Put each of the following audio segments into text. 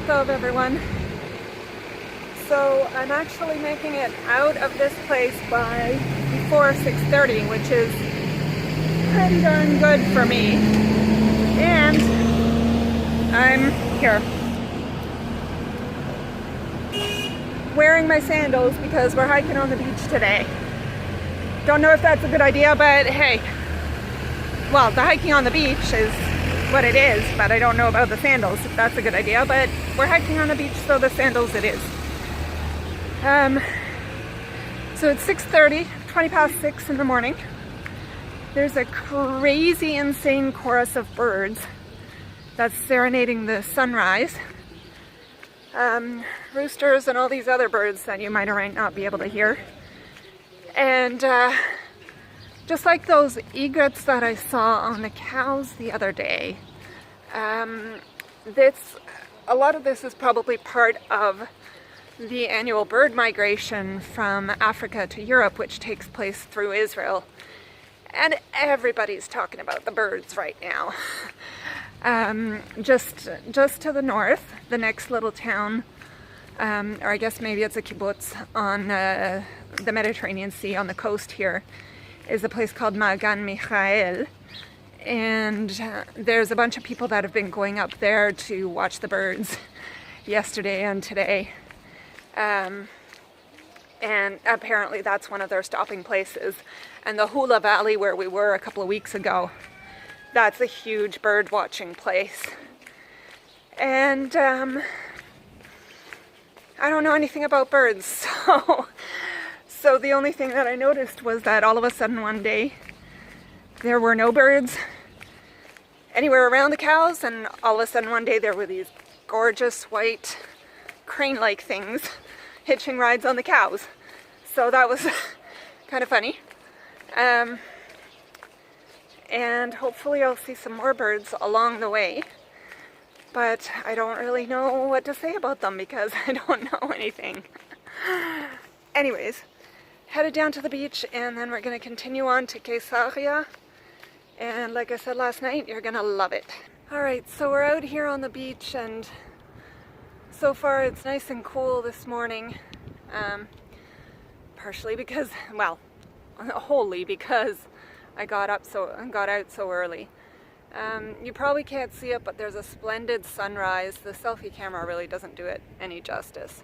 Tov, everyone. So I'm actually making it out of this place by before 6:30, which is pretty darn good for me. And I'm here wearing my sandals because we're hiking on the beach today. Don't know if that's a good idea, but hey, well, the hiking on the beach is what it is, but I don't know about the sandals, if that's a good idea, but we're hiking on the beach, so the sandals it is. So it's 6:30, 20 past 6 in the morning. There's a crazy, insane chorus of birds that's serenading the sunrise. Roosters and all these other birds that you might or might not be able to hear. And just like those egrets that I saw on the cows the other day, a lot of this is probably part of the annual bird migration from Africa to Europe, which takes place through Israel. And everybody's talking about the birds right now. Just to the north, the next little town, or I guess maybe it's a kibbutz on the Mediterranean Sea on the coast here, is a place called Magan Michael. And there's a bunch of people that have been going up there to watch the birds yesterday and today. And apparently that's one of their stopping places. And the Hula Valley, where we were a couple of weeks ago, that's a huge bird watching place. And I don't know anything about birds, so the only thing that I noticed was that all of a sudden one day there were no birds anywhere around the cows, and all of a sudden one day there were these gorgeous white crane-like things hitching rides on the cows. So that was kind of funny. And hopefully I'll see some more birds along the way. But I don't really know what to say about them because I don't know anything. Anyways, headed down to the beach, and then we're going to continue on to Caesarea. And like I said last night, you're going to love it. Alright, so we're out here on the beach, and so far it's nice and cool this morning. Partially because, well, wholly because I got out so early. You probably can't see it, but there's a splendid sunrise. The selfie camera really doesn't do it any justice.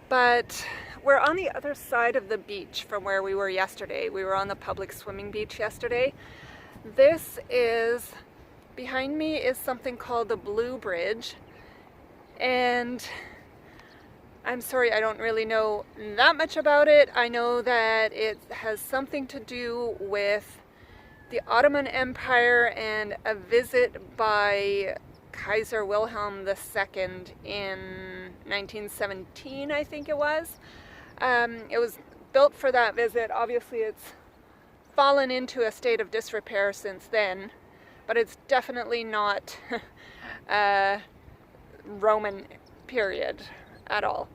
But we're on the other side of the beach from where we were yesterday. We were on the public swimming beach yesterday. This is, behind me is something called the Blue Bridge. And I'm sorry, I don't really know that much about it. I know that it has something to do with the Ottoman Empire and a visit by Kaiser Wilhelm II in 1917, I think it was. It was built for that visit. Obviously it's fallen into a state of disrepair since then, but it's definitely not Roman period at all.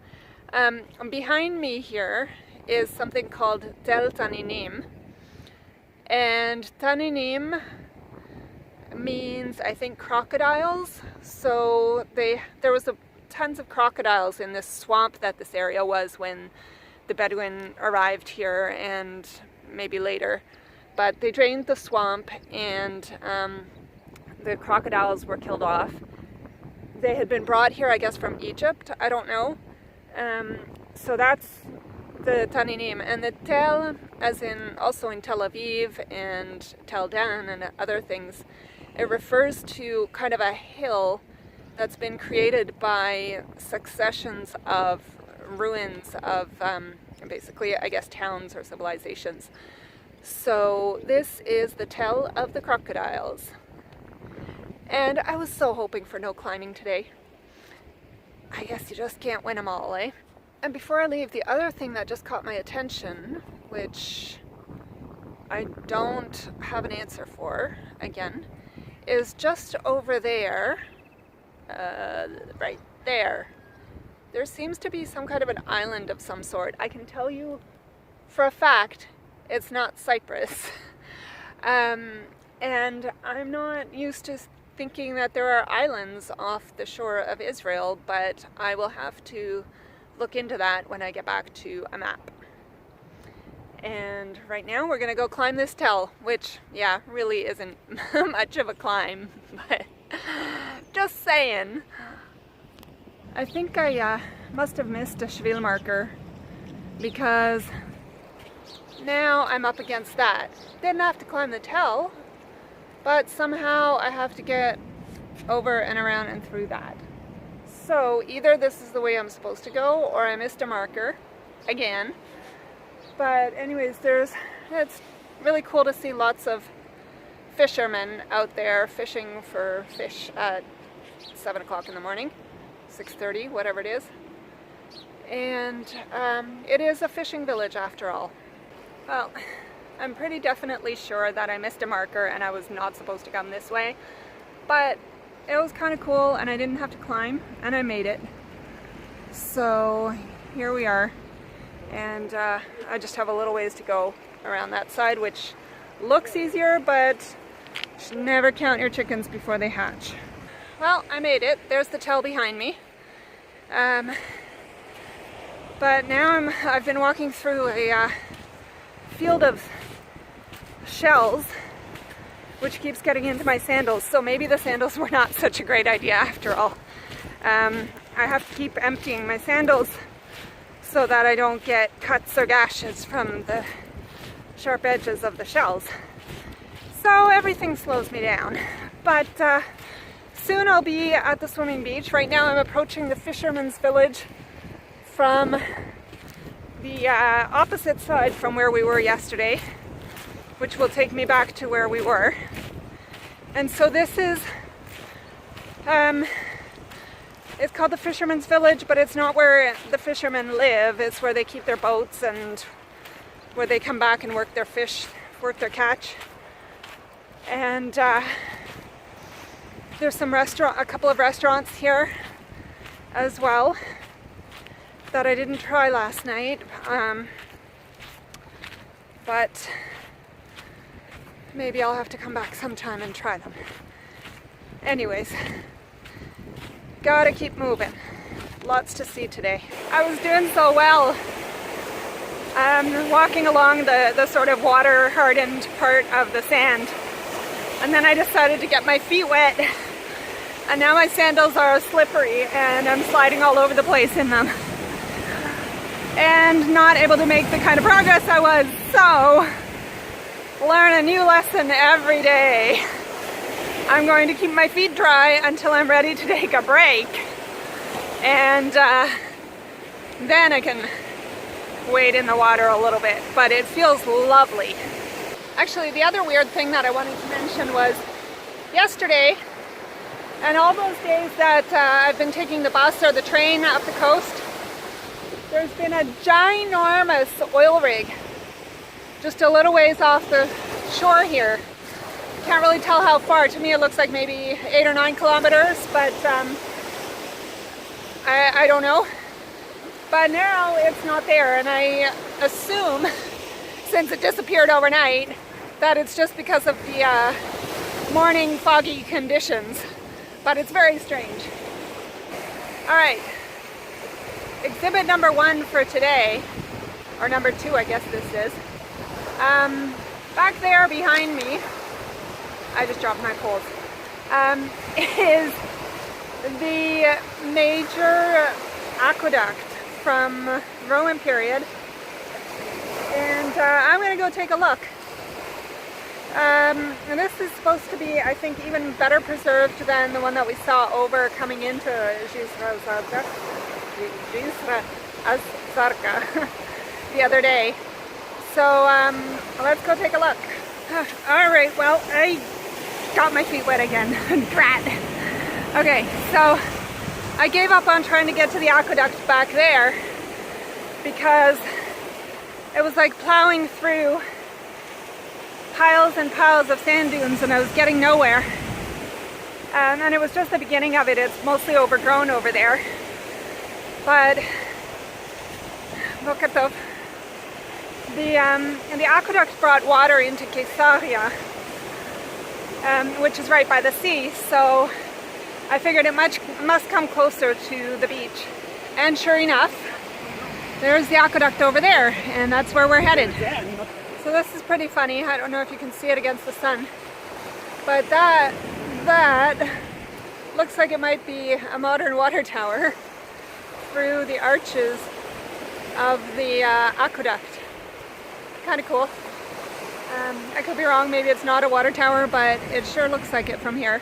Behind me here is something called Tel Taninim, and Taninim means, I think, crocodiles. So there was tons of crocodiles in this swamp that this area was when the Bedouin arrived here, and maybe later. But they drained the swamp, and the crocodiles were killed off. They had been brought here, I guess, from Egypt. I don't know. So that's the Taninim. And the Tel, as in also in Tel Aviv and Tel Dan and other things, it refers to kind of a hill that's been created by successions of ruins of basically, I guess, towns or civilizations. So this is the Tel of the crocodiles. And I was so hoping for no climbing today. I guess you just can't win them all, eh? And before I leave, the other thing that just caught my attention, which I don't have an answer for, again, is just over there, right there. There seems to be some kind of an island of some sort. I can tell you for a fact it's not Cyprus. And I'm not used to thinking that there are islands off the shore of Israel, but I will have to look into that when I get back to a map. And right now we're gonna go climb this tell, which, yeah, really isn't much of a climb, but just saying. I think I must have missed a Shvil marker, because now I'm up against that. Didn't have to climb the tell, but somehow I have to get over and around and through that. So either this is the way I'm supposed to go, or I missed a marker again. But anyways, it's really cool to see lots of fishermen out there fishing for fish at 7 o'clock in the morning, 6:30, whatever it is. And it is a fishing village after all. Well, I'm pretty definitely sure that I missed a marker and I was not supposed to come this way, but it was kind of cool and I didn't have to climb and I made it. So here we are, and I just have a little ways to go around that side, which looks easier, but you should never count your chickens before they hatch. Well, I made it. There's the tell behind me. But now I've been walking through a field of shells, which keeps getting into my sandals, so maybe the sandals were not such a great idea after all. I have to keep emptying my sandals so that I don't get cuts or gashes from the sharp edges of the shells. So everything slows me down. But soon I'll be at the swimming beach. Right now I'm approaching the fisherman's village from the opposite side from where we were yesterday, which will take me back to where we were. And so this is, it's called the fisherman's village, but it's not where the fishermen live. It's where they keep their boats and where they come back and work their fish, work their catch. And there's a couple of restaurants here as well that I didn't try last night, but maybe I'll have to come back sometime and try them. Anyways, gotta keep moving. Lots to see today. I was doing so well walking along the sort of water hardened part of the sand, and then I decided to get my feet wet, and now my sandals are slippery and I'm sliding all over the place in them and not able to make the kind of progress I was. So learn a new lesson every day. I'm going to keep my feet dry until I'm ready to take a break, and then I can wade in the water a little bit, but it feels lovely. Actually, the other weird thing that I wanted to mention was yesterday, and all those days that I've been taking the bus or the train up the coast, there's been a ginormous oil rig just a little ways off the shore here. Can't really tell how far. To me it looks like maybe 8 or 9 kilometers, but I don't know. But now it's not there, and I assume, since it disappeared overnight, that it's just because of the morning foggy conditions. But it's very strange. Alright, exhibit number 1 for today, or number 2 I guess this is. Back there behind me, I just dropped my poles, is the major aqueduct from Roman period, and I'm going to go take a look. And this is supposed to be, I think, even better preserved than the one that we saw over coming into Jisr, Zarka the other day. So let's go take a look. Alright, well, I got my feet wet again. Drat. Okay, so I gave up on trying to get to the aqueduct back there because it was like plowing through piles and piles of sand dunes and I was getting nowhere. And it was just the beginning of it. It's mostly overgrown over there. But look at the aqueduct brought water into Caesarea, which is right by the sea, so I figured it must come closer to the beach. And sure enough, there's the aqueduct over there, and that's where we're headed. So this is pretty funny. I don't know if you can see it against the sun, but that looks like it might be a modern water tower through the arches of the aqueduct. Kind of cool. I could be wrong, maybe it's not a water tower, but it sure looks like it from here.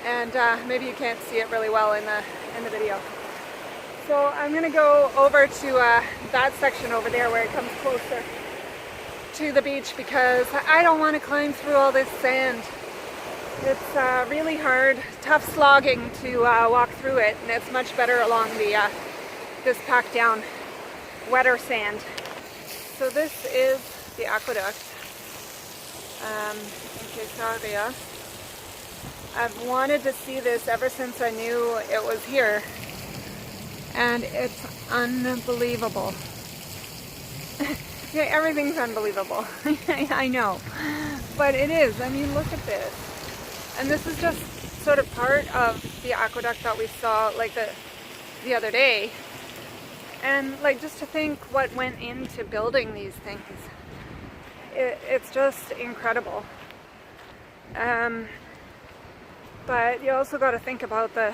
And maybe you can't see it really well in the video. So I'm going to go over to that section over there where it comes closer to the beach, because I don't want to climb through all this sand. It's really hard, tough slogging to walk through it, and it's much better along the this packed down, wetter sand. So this is the aqueduct in Caesarea. I've wanted to see this ever since I knew it was here, and it's unbelievable. Yeah, everything's unbelievable. I know, but it is. I mean, look at this. And this is just sort of part of the aqueduct that we saw like the other day. And like, just to think what went into building these things, it's just incredible. But you also got to think about the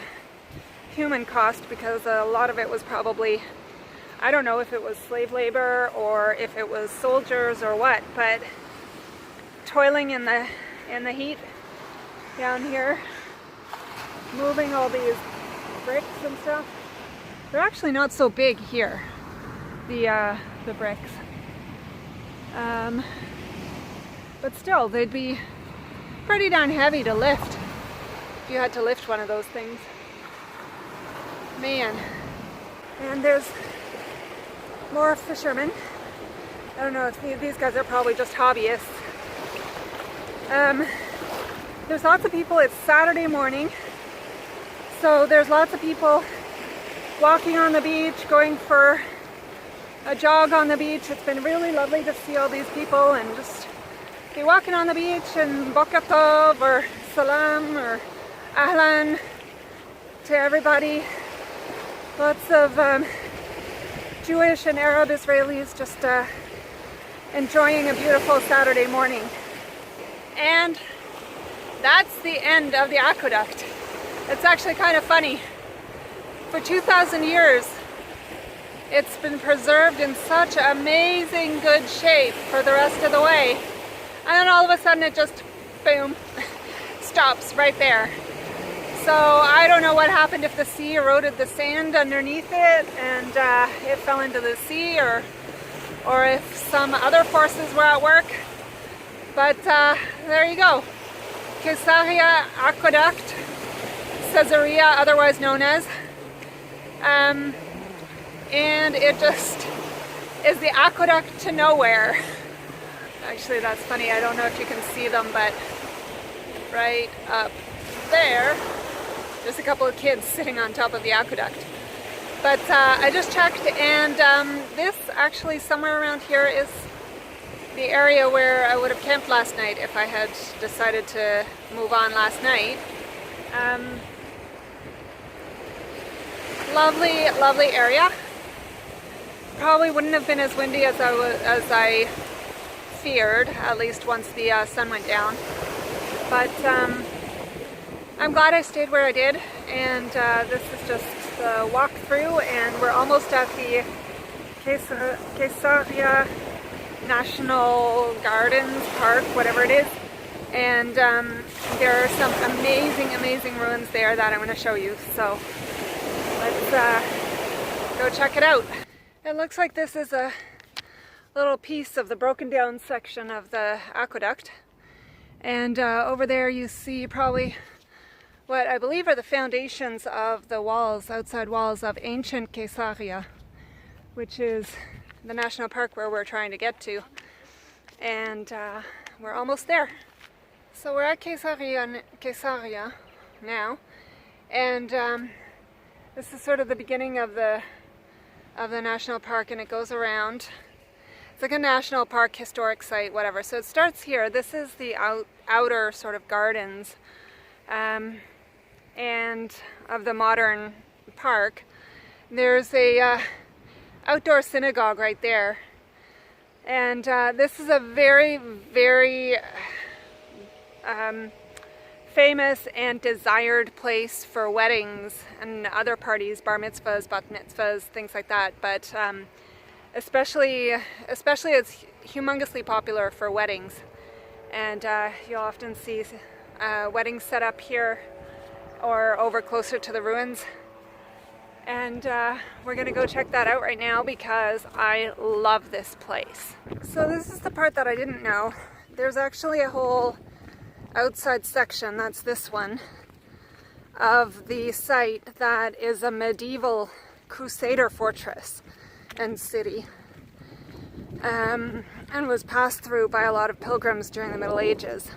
human cost, because a lot of it was probably, I don't know if it was slave labor or if it was soldiers or what, but toiling in the heat down here, moving all these bricks and stuff. They're actually not so big here, the bricks, but still they'd be pretty darn heavy to lift if you had to lift one of those things. Man. And there's more fishermen. I don't know if these guys are probably just hobbyists. There's lots of people. It's Saturday morning, so there's lots of people walking on the beach, going for a jog on the beach. It's been really lovely to see all these people and just be walking on the beach and boker tov or salam or ahlan to everybody. Lots of Jewish and Arab Israelis just enjoying a beautiful Saturday morning. And that's the end of the aqueduct. It's actually kind of funny. For 2,000 years, it's been preserved in such amazing good shape for the rest of the way. And then all of a sudden it just, boom, stops right there. So I don't know what happened, if the sea eroded the sand underneath it and it fell into the sea, or if some other forces were at work. But there you go. Caesarea aqueduct, Caesarea otherwise known as. And it just is the aqueduct to nowhere. Actually, that's funny. I don't know if you can see them, but right up there, there's a couple of kids sitting on top of the aqueduct. But I just checked, and this actually somewhere around here is the area where I would have camped last night if I had decided to move on last night. Lovely, lovely area. Probably wouldn't have been as windy as I feared, at least once the sun went down. But I'm glad I stayed where I did, and this is just the walk through, and we're almost at the Caesarea National Gardens Park, whatever it is. And there are some amazing, amazing ruins there that I'm going to show you. So let's go check it out. It looks like this is a little piece of the broken down section of the aqueduct. And over there you see probably what I believe are the foundations of the walls, outside walls of ancient Caesarea, which is the national park where we're trying to get to. And we're almost there. So we're at Caesarea now, and this is sort of the beginning of the national park, and it goes around. It's like a national park, historic site, whatever. So it starts here. This is the outer sort of gardens and of the modern park. There's a outdoor synagogue right there. And this is a very, very famous and desired place for weddings and other parties, bar mitzvahs, bat mitzvahs, things like that. But especially it's humongously popular for weddings. And you'll often see weddings set up here or over closer to the ruins. And we're gonna go check that out right now because I love this place. So this is the part that I didn't know. There's actually a whole outside section, that's this one, of the site that is a medieval Crusader fortress and city, and was passed through by a lot of pilgrims during the Middle Ages.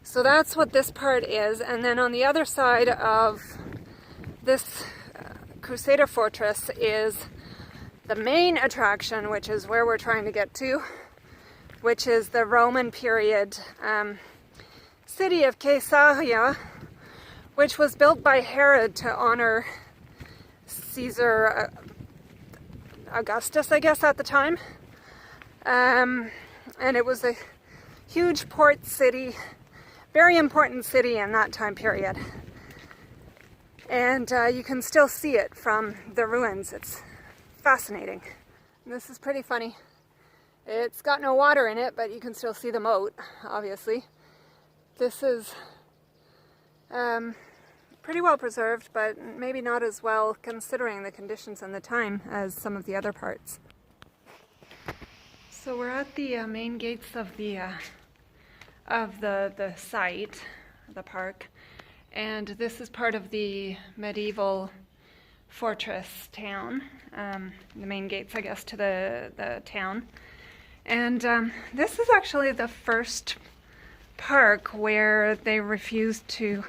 So that's what this part is, and then on the other side of this Crusader fortress is the main attraction, which is where we're trying to get to, which is the Roman period city of Caesarea, which was built by Herod to honor Caesar Augustus, I guess, at the time. And it was a huge port city, very important city in that time period. And you can still see it from the ruins. It's fascinating. And this is pretty funny. It's got no water in it, but you can still see the moat, obviously. This is pretty well preserved, but maybe not as well considering the conditions and the time as some of the other parts. So we're at the main gates of the site, the park. And this is part of the medieval fortress town, the main gates, I guess, to the town. And this is actually the first park where they refused to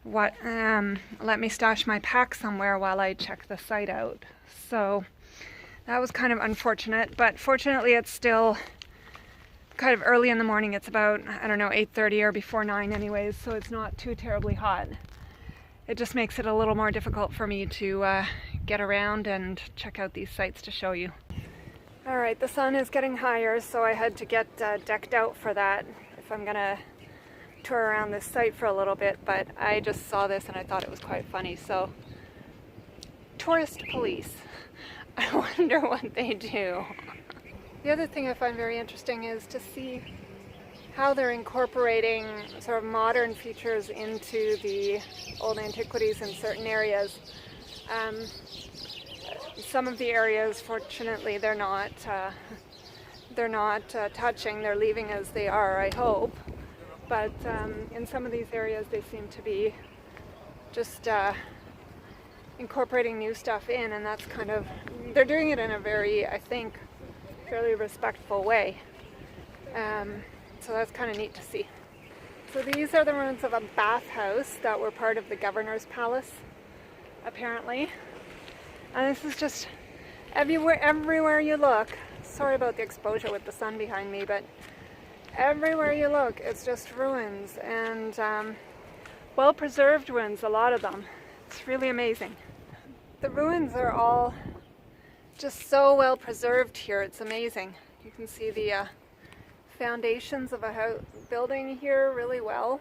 let me stash my pack somewhere while I check the site out. So that was kind of unfortunate, but fortunately it's still kind of early in the morning. It's about, I don't know, 8:30 or before 9 anyways, so it's not too terribly hot. It just makes it a little more difficult for me to get around and check out these sites to show you. Alright, the sun is getting higher, so I had to get decked out for that if I'm gonna tour around this site for a little bit, but I just saw this and I thought it was quite funny. So, tourist police. I wonder what they do. The other thing I find very interesting is to see how they're incorporating sort of modern features into the old antiquities in certain areas. Some of the areas, fortunately, they're not touching. They're leaving as they are, I hope. But in some of these areas, they seem to be just incorporating new stuff in, and that's kind of, they're doing it in a very, I think, fairly respectful way. So that's kind of neat to see. So these are the ruins of a bathhouse that were part of the governor's palace, apparently. And this is just everywhere you look. Sorry about the exposure with the sun behind me, but everywhere you look, it's just ruins, and well-preserved ruins, a lot of them. It's really amazing. The ruins are all just so well preserved here, it's amazing. You can see the foundations of a building here really well.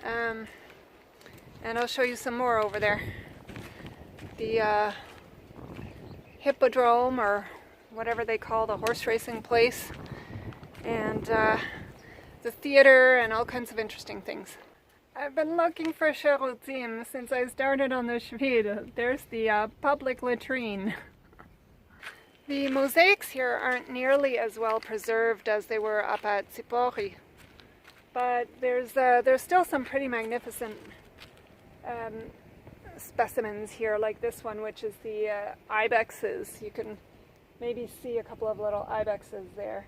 And I'll show you some more over there. The hippodrome, or whatever they call the horse racing place, and the theater, and all kinds of interesting things. I've been looking for shirutim since I started on the Shvil. There's the public latrine. The mosaics here aren't nearly as well preserved as they were up at Tzipori, but there's still some pretty magnificent specimens here, like this one, which is the ibexes. You can maybe see a couple of little ibexes there.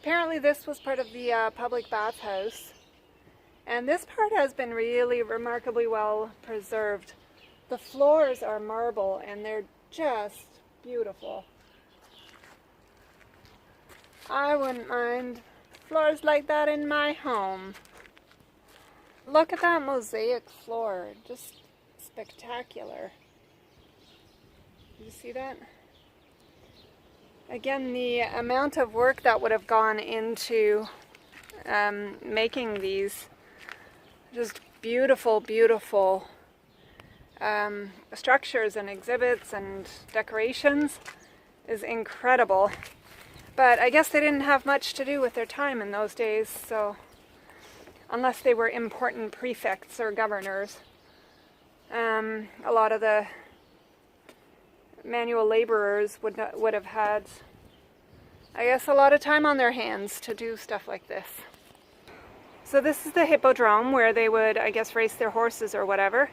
apparently this was part of the public bathhouse. And this part has been really remarkably well preserved. The floors are marble and they're just beautiful. I wouldn't mind floors like that in my home. Look at that mosaic floor, just spectacular. You see that? Again, the amount of work that would have gone into making these just beautiful, beautiful structures and exhibits and decorations is incredible. But I guess they didn't have much to do with their time in those days, so unless they were important prefects or governors. A lot of the manual laborers would have had, I guess, a lot of time on their hands to do stuff like this. So this is the hippodrome where they would, I guess, race their horses or whatever.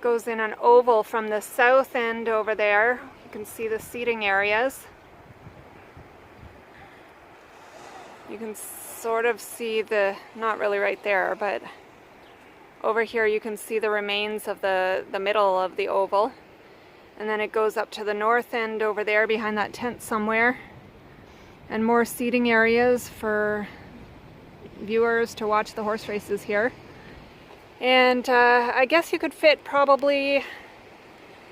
Goes in an oval from the south end over there. You can see the seating areas. You can sort of see the, not really right there, but over here you can see the remains of the middle of the oval. And then it goes up to the north end over there behind that tent somewhere. And more seating areas for viewers to watch the horse races here. And I guess you could fit probably,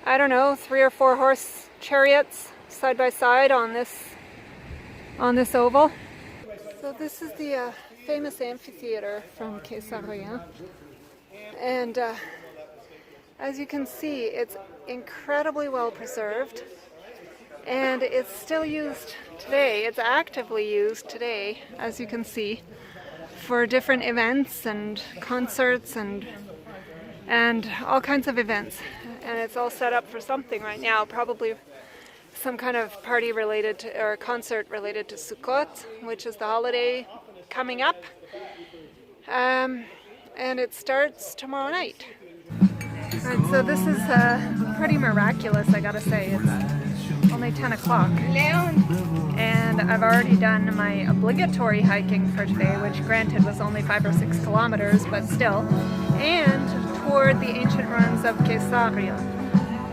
I don't know, 3 or 4 horse chariots side by side on this oval. So this is the famous amphitheater from Caesarea. And as you can see, it's incredibly well preserved. And it's still used today. It's actively used today, as you can see, for different events and concerts and all kinds of events. And it's all set up for something right now, probably some kind of party related to, or concert related to Sukkot, which is the holiday coming up. And it starts tomorrow night. Alright, so this is pretty miraculous, I gotta say. It's only 10 o'clock. And I've already done my obligatory hiking for today, which granted was only 5 or 6 kilometers, but still. And toured the ancient ruins of Caesarea.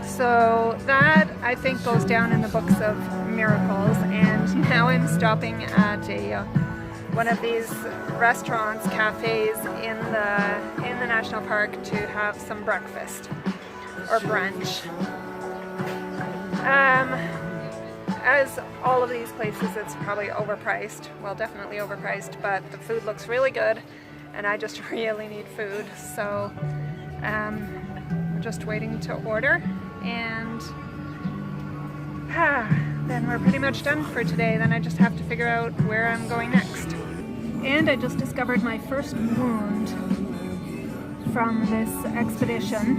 So that, I think, goes down in the books of miracles. And now I'm stopping at one of these restaurants, cafes in the national park to have some breakfast or brunch. As all of these places, it's probably overpriced. Well, definitely overpriced, but the food looks really good, and I just really need food. So I'm just waiting to order, and then we're pretty much done for today. Then I just have to figure out where I'm going next. And I just discovered my first wound from this expedition,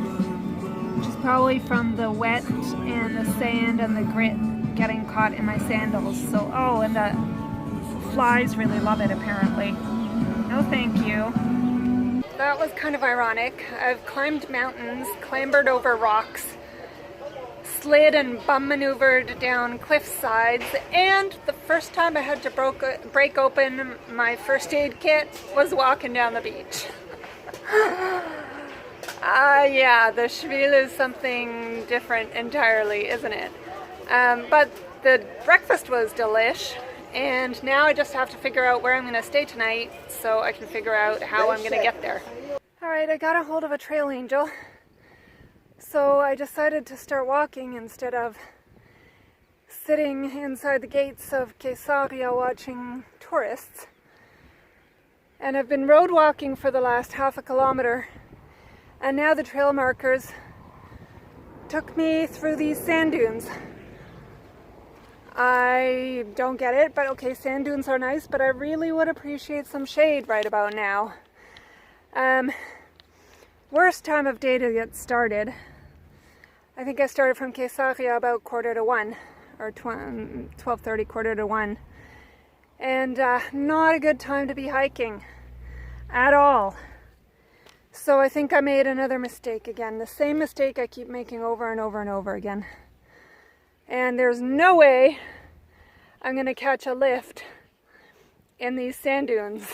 which is probably from the wet and the sand and the grit getting caught in my sandals. So, oh, and the flies really love it apparently. No thank you. That was kind of ironic. I've climbed mountains, clambered over rocks, slid and bum maneuvered down cliff sides, and the first time I had to break open my first aid kit was walking down the beach. Yeah, the Shvil is something different entirely, isn't it? But the breakfast was delish, and now I just have to figure out where I'm going to stay tonight so I can figure out how I'm going to get there. Alright, I got a hold of a trail angel, so I decided to start walking instead of sitting inside the gates of Caesarea watching tourists. And I've been road walking for the last half a kilometer, and now the trail markers took me through these sand dunes. I don't get it, but okay, sand dunes are nice, but I really would appreciate some shade right about now. Worst time of day to get started. I think I started from Caesarea about 1:45 or 12:30, 1:45. And not a good time to be hiking at all. So I think I made another mistake again. The same mistake I keep making over and over and over again. And there's no way I'm going to catch a lift in these sand dunes.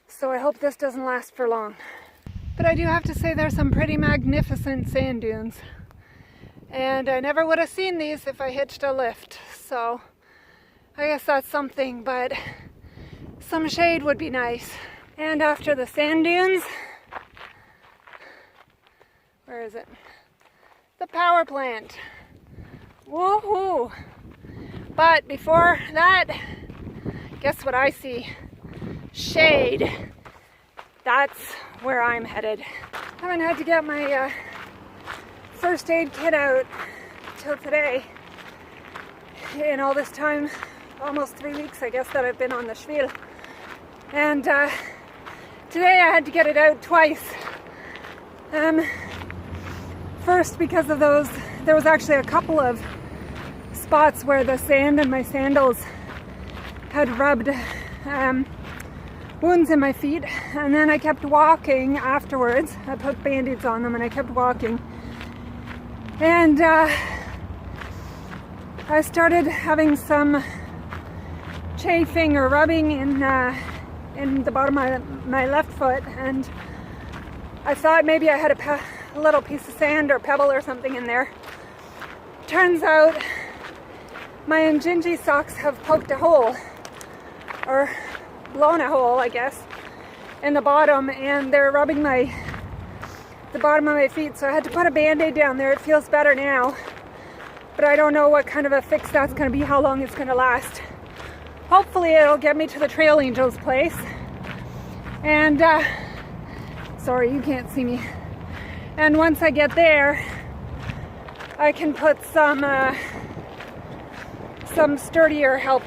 So I hope this doesn't last for long. But I do have to say there's some pretty magnificent sand dunes. And I never would have seen these if I hitched a lift. So I guess that's something, but some shade would be nice. And after the sand dunes, where is it? The power plant. Woohoo! But before that, guess what I see? Shade. That's where I'm headed. I haven't had to get my first aid kit out till today. In all this time, almost 3 weeks, I guess, that I've been on the Shvil. And today I had to get it out twice. First, because of those, there was actually a couple of spots where the sand in my sandals had rubbed wounds in my feet, and then I kept walking afterwards. I put band-aids on them and I kept walking, and I started having some chafing or rubbing in the bottom of my left foot, and I thought maybe I had a little piece of sand or pebble or something in there. Turns out my Njinji socks have poked a hole, or blown a hole, I guess, in the bottom, and they're rubbing the bottom of my feet, so I had to put a band-aid down there. It feels better now, but I don't know what kind of a fix that's going to be, how long it's going to last. Hopefully it'll get me to the Trail Angels place, and sorry, you can't see me. And once I get there, I can put some sturdier help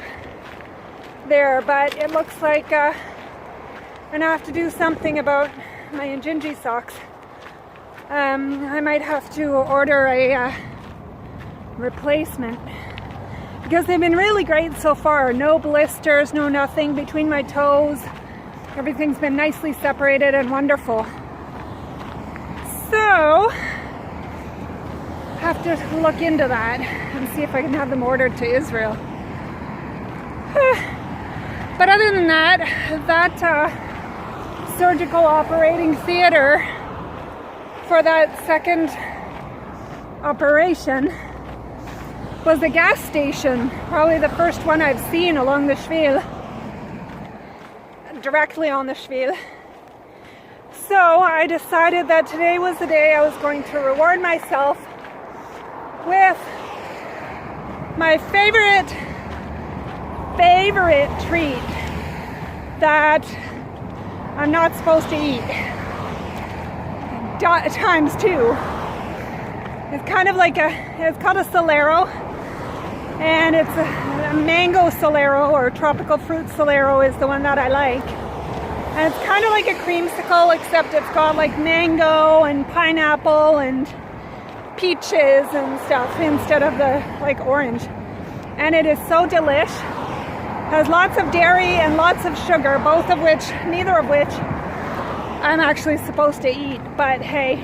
there, but it looks like I'm gonna have to do something about my Njinji socks. I might have to order a replacement, because they've been really great so far. No blisters, no nothing between my toes. Everything's been nicely separated and wonderful. So have to look into that and see if I can have them ordered to Israel. But other than that, surgical operating theater for that second operation was a gas station, probably the first one I've seen along the Shvil, directly on the Shvil. So I decided that today was the day I was going to reward myself with my favorite treat that I'm not supposed to eat. Times two. It's kind of like it's called a Solero, and it's a mango Solero, or tropical fruit Solero is the one that I like. And it's kind of like a creamsicle, except it's got like mango and pineapple and peaches and stuff instead of the like orange. And it is so delish. Has lots of dairy and lots of sugar, neither of which I'm actually supposed to eat. But hey,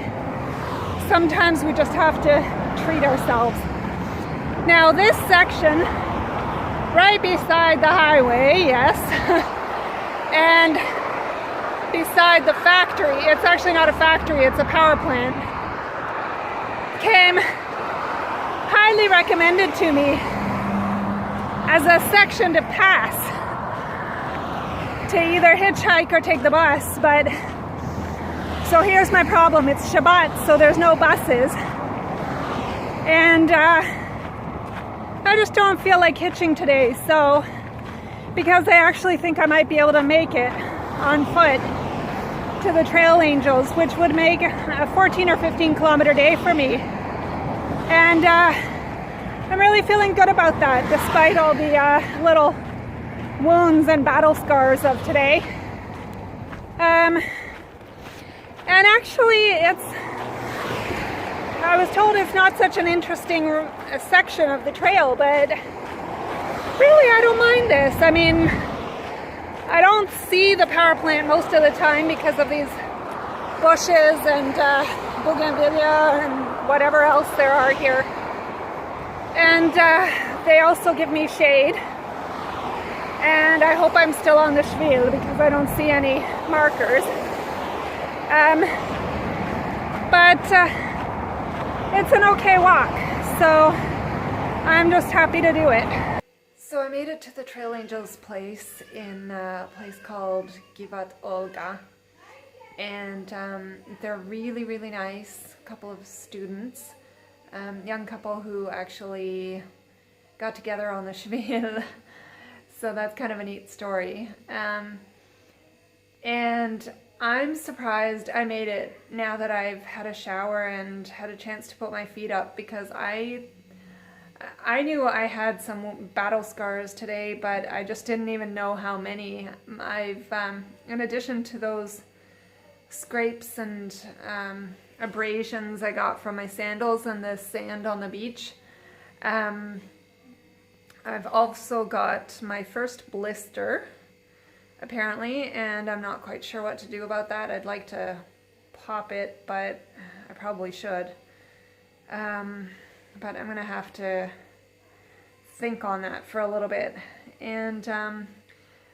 sometimes we just have to treat ourselves. Now this section, right beside the highway, yes, and beside the factory, it's actually not a factory, it's a power plant, came highly recommended to me as a section to pass, to either hitchhike or take the bus. But so here's my problem. It's Shabbat, so there's no buses, and I just don't feel like hitching today. So because I actually think I might be able to make it on foot to the Trail Angels, which would make a 14 or 15 kilometer day for me, and I'm really feeling good about that, despite all the little wounds and battle scars of today. And actually, I was told it's not such an interesting section of the trail, but really I don't mind this. I mean, I don't see the power plant most of the time because of these bushes and bougainvillea and whatever else there are here. And they also give me shade. and I hope I'm still on the Shvil because I don't see any markers. But it's an okay walk, so I'm just happy to do it. So I made it to the Trail Angels place in a place called Givat Olga, and they're really, really nice. A couple of students, young couple who actually got together on the Shvil, so that's kind of a neat story. And I'm surprised I made it now that I've had a shower and had a chance to put my feet up, because I knew I had some battle scars today, but I just didn't even know how many. I've, in addition to those scrapes and abrasions I got from my sandals and the sand on the beach, I've also got my first blister, apparently, and I'm not quite sure what to do about that. I'd like to pop it, but I probably should. But I'm gonna have to think on that for a little bit. And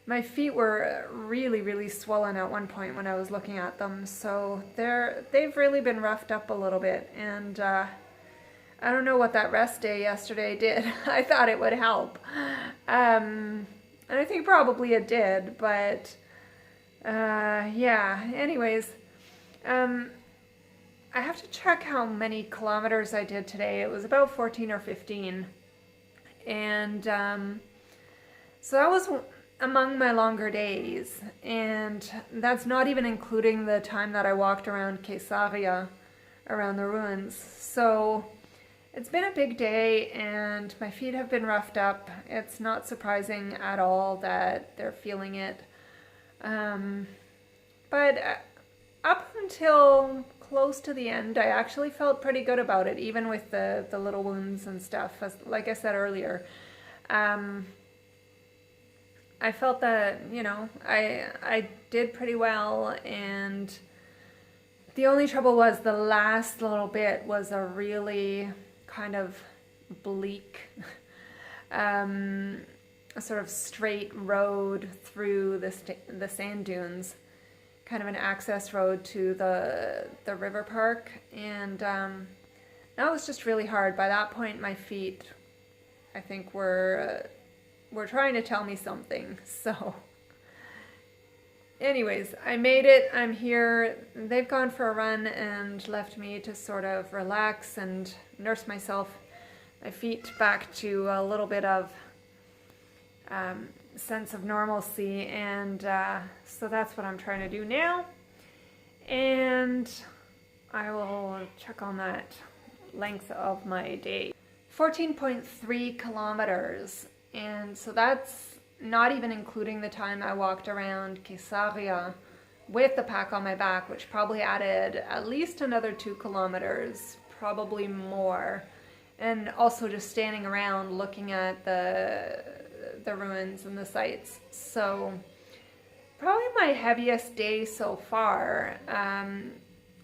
my feet were really, really swollen at one point when I was looking at them, so they've really been roughed up a little bit, and I don't know what that rest day yesterday did. I thought it would help. And I think probably it did, but yeah, anyways. I have to check how many kilometers I did today. It was about 14 or 15. And so that was among my longer days. And that's not even including the time that I walked around Caesarea, around the ruins. So it's been a big day and my feet have been roughed up. It's not surprising at all that they're feeling it. But up until close to the end, I actually felt pretty good about it, even with the little wounds and stuff. Like I said earlier, I felt that, you know, I did pretty well, and the only trouble was the last little bit was a really kind of bleak, sort of straight road through the sand dunes, kind of an access road to the river park, and that was just really hard. By that point, my feet, I think, were trying to tell me something. So anyways, I made it. I'm here. They've gone for a run and left me to sort of relax and nurse my feet back to a little bit of sense of normalcy, and so that's what I'm trying to do now, and I will check on that length of my day. 14.3 kilometers, and so that's not even including the time I walked around Caesarea with the pack on my back, which probably added at least another 2 kilometers, probably more, and also just standing around looking at the ruins and the sights. So probably my heaviest day so far,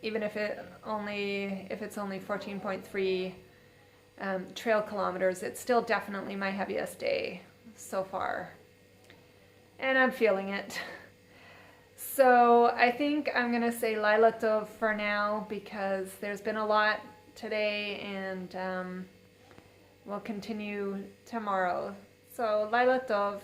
even if it's only 14.3 trail kilometers, it's still definitely my heaviest day so far, and I'm feeling it. So I think I'm gonna say Laila Tov for now, because there's been a lot today, and we'll continue tomorrow. So Laila Tov.